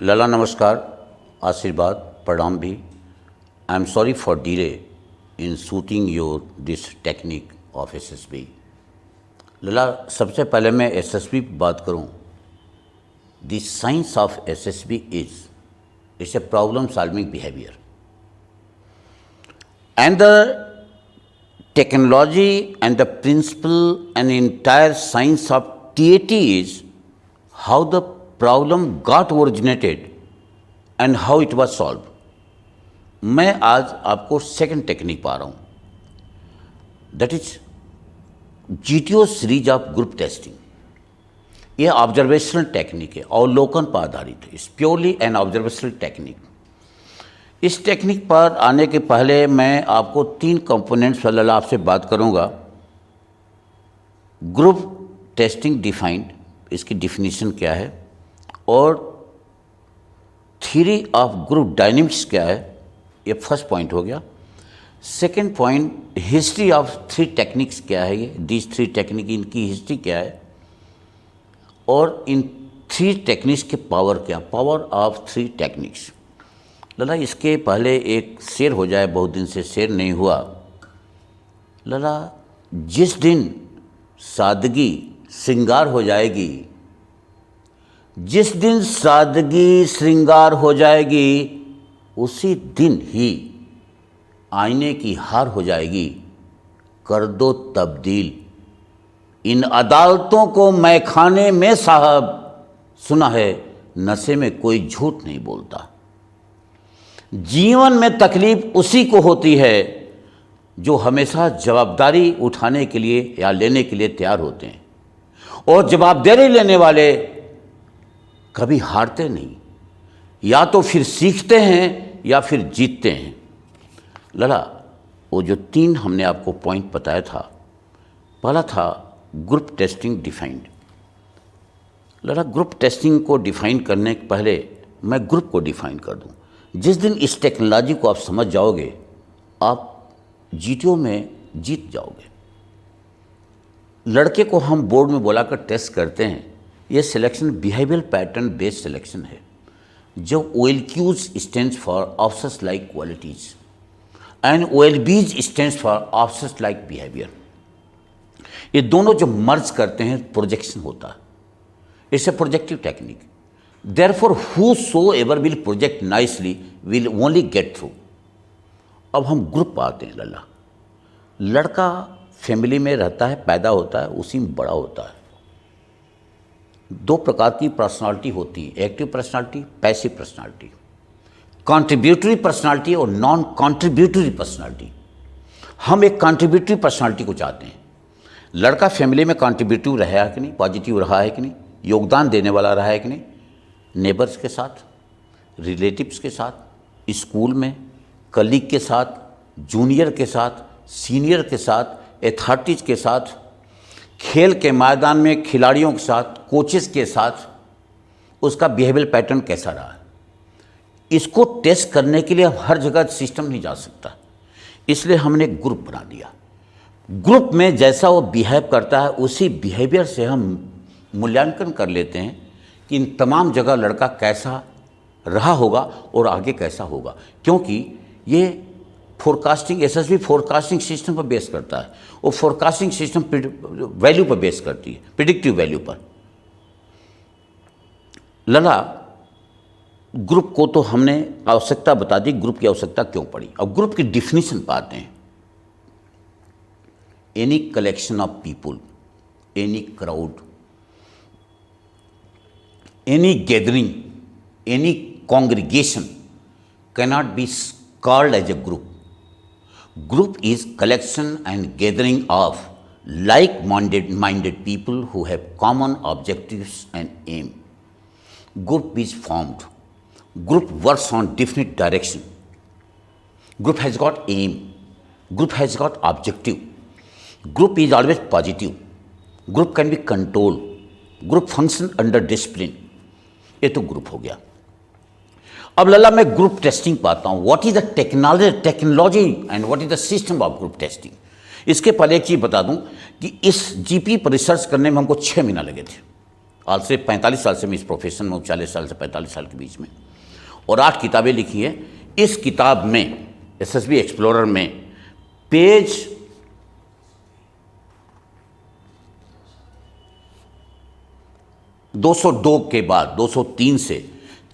लला नमस्कार, आशीर्वाद, प्रणाम भी। I am sorry for delay in shooting your this technique of SSB. लला, सबसे पहले मैं एसएसबी की बात करूं। The science of SSB it's a problem solving behaviour and the technology and the principle and entire science of TAT is how the problem got originated and how it was solved. मैं आज आपको second technique पा रहा हूँ, that is GTO series of group testing. यह observational technique है, अवलोकन पर आधारित है, it's purely an observational technique. इस टेक्निक पर आने के पहले मैं आपको 3 कंपोनेंट्स वाला आपसे बात करूंगा। ग्रुप टेस्टिंग डिफाइंड, इसकी डिफिनीशन क्या है, और थ्योरी ऑफ ग्रुप डायनेमिक्स क्या है, ये फर्स्ट पॉइंट हो गया। Second point, history of 3 techniques क्या है, ये दीज 3 टेक्निक, इनकी हिस्ट्री क्या है, और इन 3 टेक्निक्स के पावर क्या, पावर ऑफ 3 टेक्निक्स। लला, इसके पहले एक शेर हो जाए, बहुत दिन से शेर नहीं हुआ। लला, जिस दिन सादगी श्रृंगार हो जाएगी, जिस दिन सादगी श्रृंगार हो जाएगी, उसी दिन ही आईने की हार हो जाएगी। कर दो तब्दील इन अदालतों को मैखाने में साहब, सुना है नशे में कोई झूठ नहीं बोलता। जीवन में तकलीफ उसी को होती है जो हमेशा जवाबदारी उठाने के लिए या लेने के लिए तैयार होते हैं, और जवाबदारी लेने वाले कभी हारते नहीं, या तो फिर सीखते हैं या फिर जीतते हैं। लला, वो जो 3 हमने आपको पॉइंट बताया था, पहला था ग्रुप टेस्टिंग डिफाइंड। लला, ग्रुप टेस्टिंग को डिफाइन करने के पहले मैं ग्रुप को डिफाइन कर दूं। जिस दिन इस टेक्नोलॉजी को आप समझ जाओगे, आप GTO में जीत जाओगे। लड़के को हम बोर्ड में बुलाकर टेस्ट करते हैं। ये selection behavioural pattern based selection है, जो OLQs stands for officers like qualities and OLBs stands for officers like behaviour. ये दोनों जो मर्ज करते हैं, प्रोजेक्शन होता है। It's a projective technique. Therefore, whosoever will project nicely will only get through. अब हम ग्रुप आते हैं। लला, लड़का फैमिली में रहता है, पैदा होता है, उसी में बड़ा होता है। 2 प्रकार की पर्सनालिटी होती है, active personality, passive personality, contributory personality और नॉन कॉन्ट्रीब्यूटरी पर्सनालिटी। हम एक कॉन्ट्रीब्यूटरी पर्सनालिटी को चाहते हैं। लड़का फैमिली में कॉन्ट्रीब्यूटिव रहा है कि नहीं, पॉजिटिव रहा है कि नहीं, योगदान देने वाला रहा है कि नहीं, नेबर्स के साथ, रिलेटिव्स के साथ, स्कूल में कलीग के साथ, जूनियर के साथ, सीनियर के साथ, अथॉरिटीज के साथ, खेल के मैदान में खिलाड़ियों के साथ, कोचेस के साथ, उसका बिहेवियर पैटर्न कैसा रहा है। इसको टेस्ट करने के लिए हर जगह सिस्टम नहीं जा सकता, इसलिए हमने ग्रुप बना दिया। ग्रुप में जैसा वो बिहेव करता है, उसी बिहेवियर से हम मूल्यांकन कर लेते हैं कि इन तमाम जगह लड़का कैसा रहा होगा और आगे कैसा होगा, क्योंकि ये फोरकास्टिंग, SSB फोरकास्टिंग सिस्टम पर बेस करता है। वो फोरकास्टिंग सिस्टम वैल्यू पर बेस करती है, प्रिडिक्टिव वैल्यू पर। लला, ग्रुप को तो हमने आवश्यकता बता दी, ग्रुप की आवश्यकता क्यों पड़ी। अब ग्रुप की डिफिनीशन पाते हैं। Any collection of people, any crowd, any gathering, any congregation cannot be called as a group. Group is collection and gathering of like-minded people who have common objectives and aim. Group is formed. Group works on definite direction. Group has got aim. Group has got objective. Group is always positive. Group can be controlled. Group function under discipline. ये तो group हो गया। अब लला, मैं group testing पाता हूँ। What is the technology and what is the system of group testing. इसके पहले एक चीज़ बता दूं कि इस GP पर रिसर्च करने में हमको 6 महीना लगे थे। आज से 45 साल से मैं इस प्रोफेशन में हूँ, 40 साल से 45 साल के बीच में, और 8 किताबें लिखी हैं। इस किताब में एसएसबी एक्सप्लोरर में पेज 202 के बाद 203 से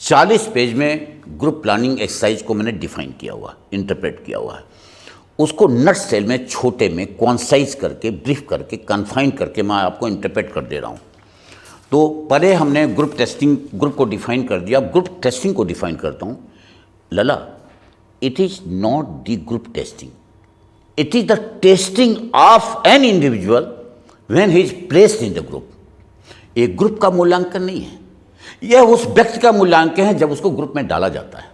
40 पेज में ग्रुप प्लानिंग एक्सरसाइज को मैंने डिफाइन किया हुआ, इंटरप्रेट किया हुआ है। उसको नट सेल में, छोटे में कॉन्साइज करके, ब्रीफ करके, कन्फाइन करके मैं आपको इंटरप्रेट कर दे रहा हूँ। तो पहले हमने ग्रुप टेस्टिंग, ग्रुप को डिफाइन कर दिया। अब ग्रुप टेस्टिंग को डिफाइन करता हूँ। लला, it is not the group testing, it is the testing of an individual when he is placed in the group. एक ग्रुप का मूल्यांकन नहीं है, यह उस व्यक्ति का मूल्यांकन है जब उसको ग्रुप में डाला जाता है,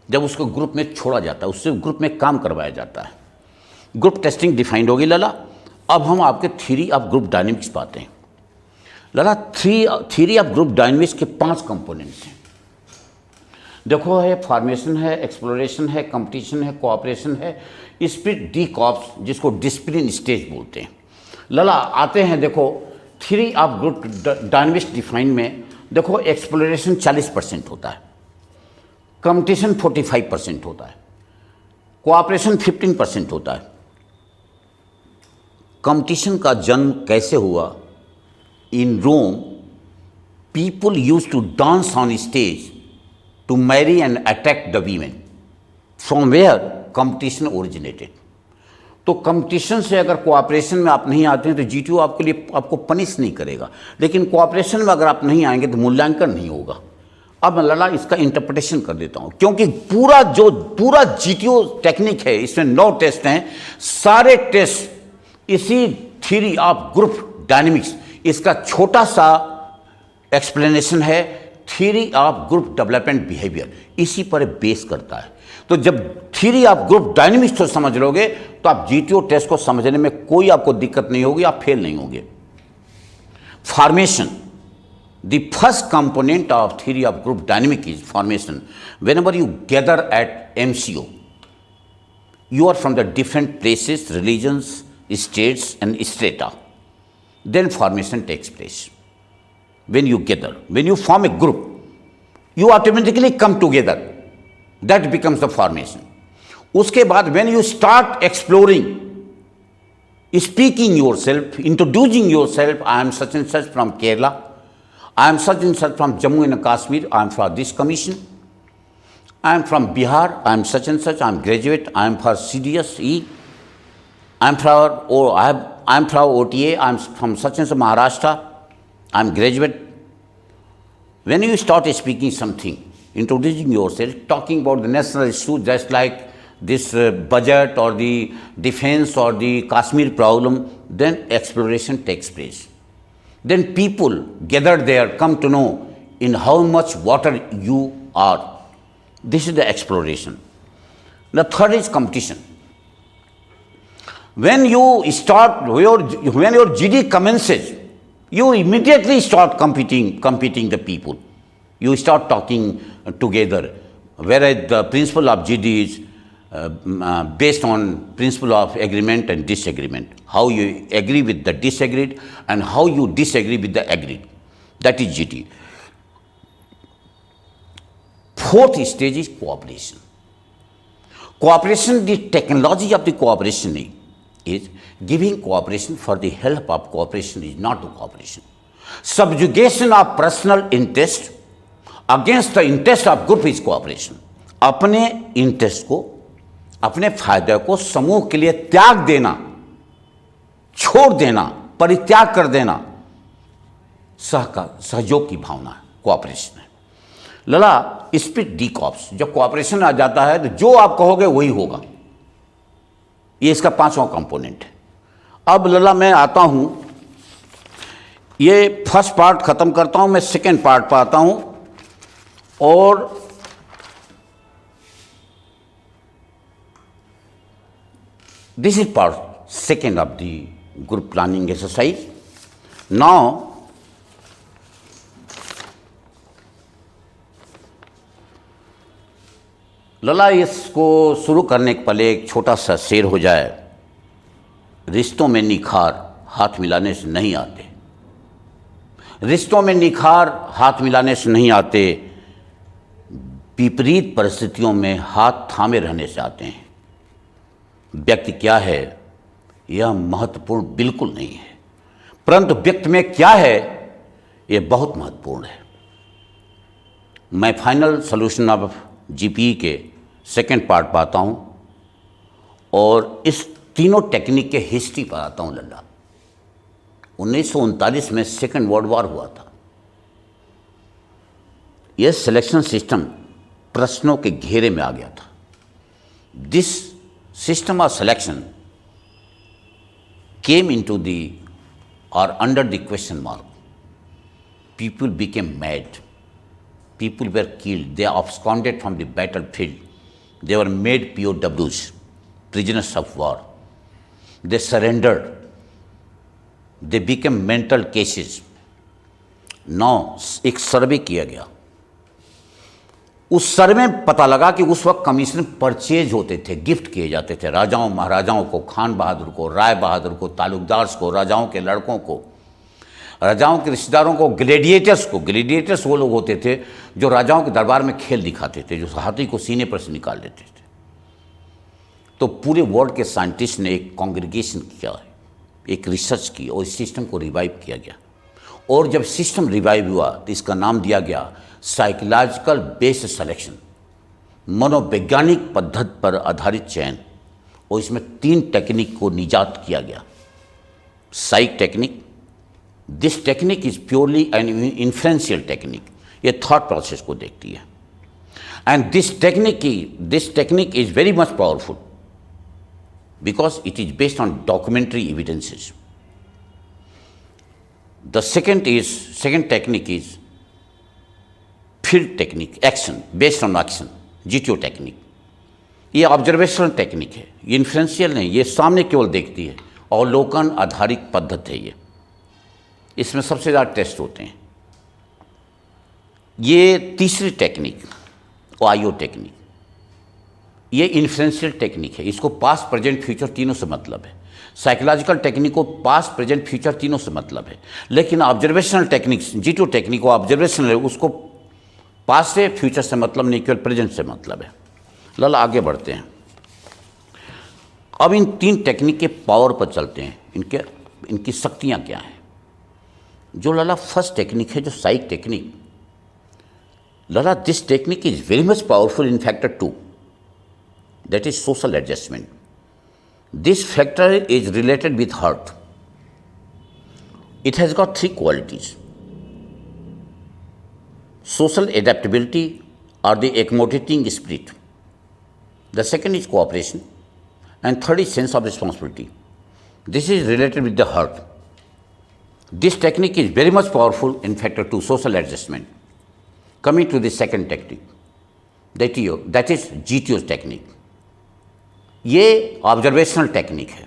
जब उसको ग्रुप में छोड़ा जाता है, उससे ग्रुप में काम करवाया जाता है। ग्रुप टेस्टिंग डिफाइंड होगी लला। अब हम आपके थ्योरी ऑफ ग्रुप डायनेमिक्स पाते हैं। लला, थ्योरी ऑफ ग्रुप डायनेमिक्स के 5 कंपोनेंट्स हैं। देखो, है फॉर्मेशन, है एक्सप्लोरेशन, है कंपटीशन, है कोऑपरेशन, है स्पिरिट, डी कॉप्स, जिसको डिसिप्लिन स्टेज बोलते हैं। लला, आते हैं, देखो theory of group dynamics define में देखो, एक्सप्लोरेशन 40% होता है, कंपटीशन 45% होता है, कोऑपरेशन 15% होता है। कंपटीशन का जन्म कैसे हुआ? In Rome, people use to dance on stage to marry and attract the women, from where competition originated. तो कंपटीशन से अगर कोऑपरेशन में आप नहीं आते हैं तो जीटीओ आपके लिए आपको पनिश नहीं करेगा, लेकिन कोऑपरेशन में अगर आप नहीं आएंगे तो मूल्यांकन नहीं होगा। अब मैं लला इसका इंटरप्रिटेशन कर देता हूं, क्योंकि पूरा जीटीओ टेक्निक है, इसमें 9 टेस्ट हैं, सारे टेस्ट इसी थ्योरी ऑफ ग्रुप डायनेमिक्स, इसका छोटा सा एक्सप्लेनेशन है, theory of group development behaviour, इसी पर बेस करता है। तो जब थ्योरी ऑफ ग्रुप डायनेमिक्स को समझ लोगे तो आप जीटीओ टेस्ट को समझने में कोई आपको दिक्कत नहीं होगी, आप फेल नहीं होंगे। Formation, the first component of theory of group dynamic is formation. Whenever you gather at MCO, you are from the different places, religions, states and strata. Then formation takes place. When you gather, when you form a group, you automatically come together. That becomes the formation. उसके बाद when you start exploring, speaking yourself, introducing yourself, I am such and such from Kerala, I am such and such from Jammu and Kashmir, I am from this commission, I am from Bihar, I am such and such, I am graduate, I am for CDSE, I am from OTA, I am from such and such Maharashtra, I am graduate. When you start speaking something, introducing yourself, talking about the national issue, just like this budget or the defense or the Kashmir problem, then exploration takes place. Then people gathered there come to know in how much water you are. This is the exploration. The third is competition. When you start, when your GD commences, you immediately start competing the people. You start talking together, whereas the principle of GD is based on principle of agreement and disagreement. How you agree with the disagreed and how you disagree with the agreed. That is GT. Fourth stage is cooperation. Cooperation, the technology of the cooperation is giving cooperation for the help of cooperation is not the cooperation. Subjugation of personal interest against the interest of group is cooperation. अपने interest को, अपने फायदे को समूह के लिए त्याग देना, छोड़ देना, परित्याग कर देना, सहयोग की भावना है, कोऑपरेशन है। लला, स्पिरिट डी कॉप्स, जब कोऑपरेशन आ जाता है तो जो आप कहोगे वही होगा, ये इसका 5वां कंपोनेंट है। अब लला मैं आता हूं, ये फर्स्ट पार्ट खत्म करता हूं, मैं सेकेंड पार्ट पर आता हूं, और this is part second of the group planning exercise. Now लला, इसको शुरू करने के पहले एक छोटा सा शेर हो जाए। रिश्तों में निखार हाथ मिलाने से नहीं आते, रिश्तों में निखार हाथ मिलाने से नहीं आते, विपरीत परिस्थितियों में हाथ थामे रहने से आते हैं। व्यक्ति क्या है यह महत्वपूर्ण बिल्कुल नहीं है, परंतु व्यक्ति में क्या है यह बहुत महत्वपूर्ण है। मैं फाइनल सॉल्यूशन ऑफ जीपीई के सेकंड पार्ट पाता हूं और इस तीनों टेक्निक के हिस्ट्री पर आता हूं। लल्ला 1939 में सेकंड वर्ल्ड वॉर हुआ था। यह सिलेक्शन सिस्टम प्रश्नों के घेरे में आ गया था। This system of selection came into the or under the question mark. People became mad. People were killed. They absconded from the battlefield. They were made POWs, prisoners of war. They surrendered. They became mental cases. Now एक सर्वे किया गया। उस सर्वे में पता लगा कि उस वक्त कमीशन परचेज होते थे, गिफ्ट किए जाते थे राजाओं महाराजाओं को, खान बहादुर को, राय बहादुर को, तालुकदार्स को, राजाओं के लड़कों को, राजाओं के रिश्तेदारों को, ग्लेडिएटर्स को। ग्लेडिएटर्स वो लोग होते थे जो राजाओं के दरबार में खेल दिखाते थे, जो हाथी को सीने पर से निकाल देते थे। तो पूरे वर्ल्ड के साइंटिस्ट ने एक कॉन्ग्रीगेशन किया, एक रिसर्च की और इस सिस्टम को रिवाइव किया गया। और जब सिस्टम रिवाइव हुआ तो इसका नाम दिया गया साइकोलॉजिकल बेस्ड सिलेक्शन, मनोवैज्ञानिक पद्धति पर आधारित चयन। और इसमें 3 टेक्निक को निजात किया गया। Psych technique, this technique is purely an influential technique, ये थॉट प्रोसेस को देखती है। And this technique is very much powerful because it is based on documentary evidences. The second technique is field technique, action, based on action, GTO technique. ये observational technique है, ये influential नहीं, ये सामने केवल देखती है। अवलोकन आधारित पद्धति है ये। इसमें सबसे ज़्यादा टेस्ट होते हैं। ये तीसरी टेक्निक OIO टेक्निक, ये इन्फ्लुएंशियल टेक्निक है। इसको पास्ट प्रेजेंट फ्यूचर तीनों से मतलब है। साइकोलॉजिकल टेक्निक को पास्ट प्रेजेंट फ्यूचर तीनों से मतलब है। लेकिन ऑब्जर्वेशनल टेक्निक GTO टेक्निक को ऑब्जर्वेशनल है, उसको पास्ट से फ्यूचर से मतलब नहीं, केवल प्रेजेंट से मतलब है। लल आगे बढ़ते हैं। अब इन 3 टेक्निक के पावर पर चलते हैं, इनकी शक्तियाँ क्या हैं। जो लला फर्स्ट टेक्निक है, जो साइक टेक्निक, लला this technique is very much powerful in factor 2, that is social adjustment. This factor is related with heart. It has got 3 qualities. Social adaptability or the accommodating spirit. The second is cooperation. And third is sense of responsibility. This is related with the heart. This technique is very much powerful in factor 2, social adjustment. Coming to the second technique, that is GTO technique. ये observational technique है,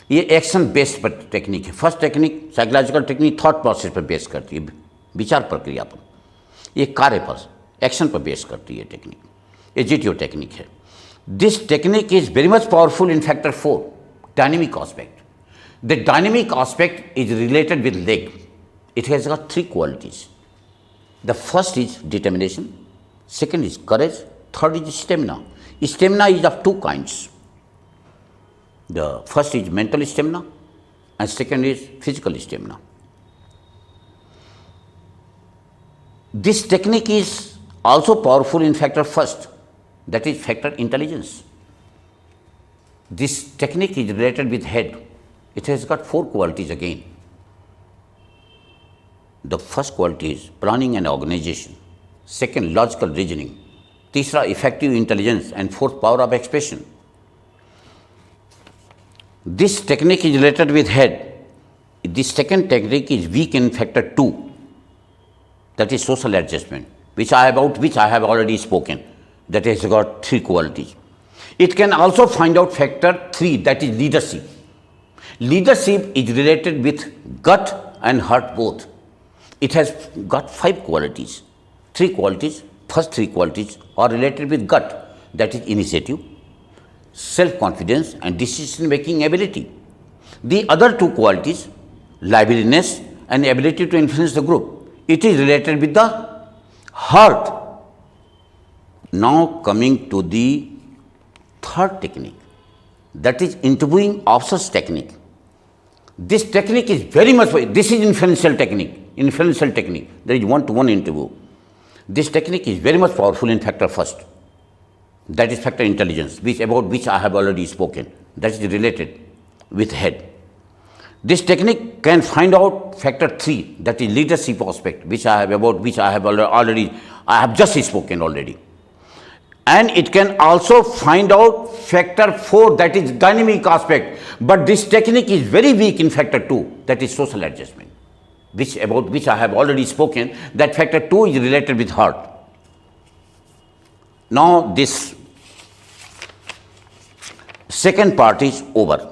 ये action based पर technique है। First technique psychological technique thought process पर base करती है, विचार प्रक्रिया पर, ये कार्य पर, एक्शन पर बेस करती है टेक्निक। ये GTO टेक्निक है। This technique is very much powerful in factor 4, dynamic aspect. The dynamic aspect is related with leg. It has got 3 qualities. The first is determination, second is courage, third is stamina. Stamina is of 2 kinds. The first is mental stamina and second is physical stamina. This technique is also powerful in factor first, that is factor intelligence. This technique is related with head. It has got 4 qualities again. The first quality is planning and organization, second logical reasoning, तीसरा effective intelligence and fourth power of expression. This technique is related with head. This second technique is weak in factor 2, that is social adjustment, which I have already spoken, that has got 3 qualities. It can also find out factor 3, that is leadership. Leadership is related with gut and heart both. It has got 5 qualities, 3 qualities. First 3 qualities are related with gut, that is initiative, self-confidence and decision-making ability. The other 2 qualities, liveliness and ability to influence the group. It is related with the heart. Now coming to the third technique, that is interviewing officers technique. This technique is very much, this is inferential technique. There is one-to-one interview. This technique is very much powerful in factor first. That is factor intelligence, about which I have already spoken. That is related with head. This technique can find out factor 3, that is leadership aspect, about which I have just spoken already. And it can also find out factor 4, that is dynamic aspect. But this technique is very weak in factor 2, that is social adjustment, about which I have already spoken. That factor 2 is related with heart. Now this second part is over.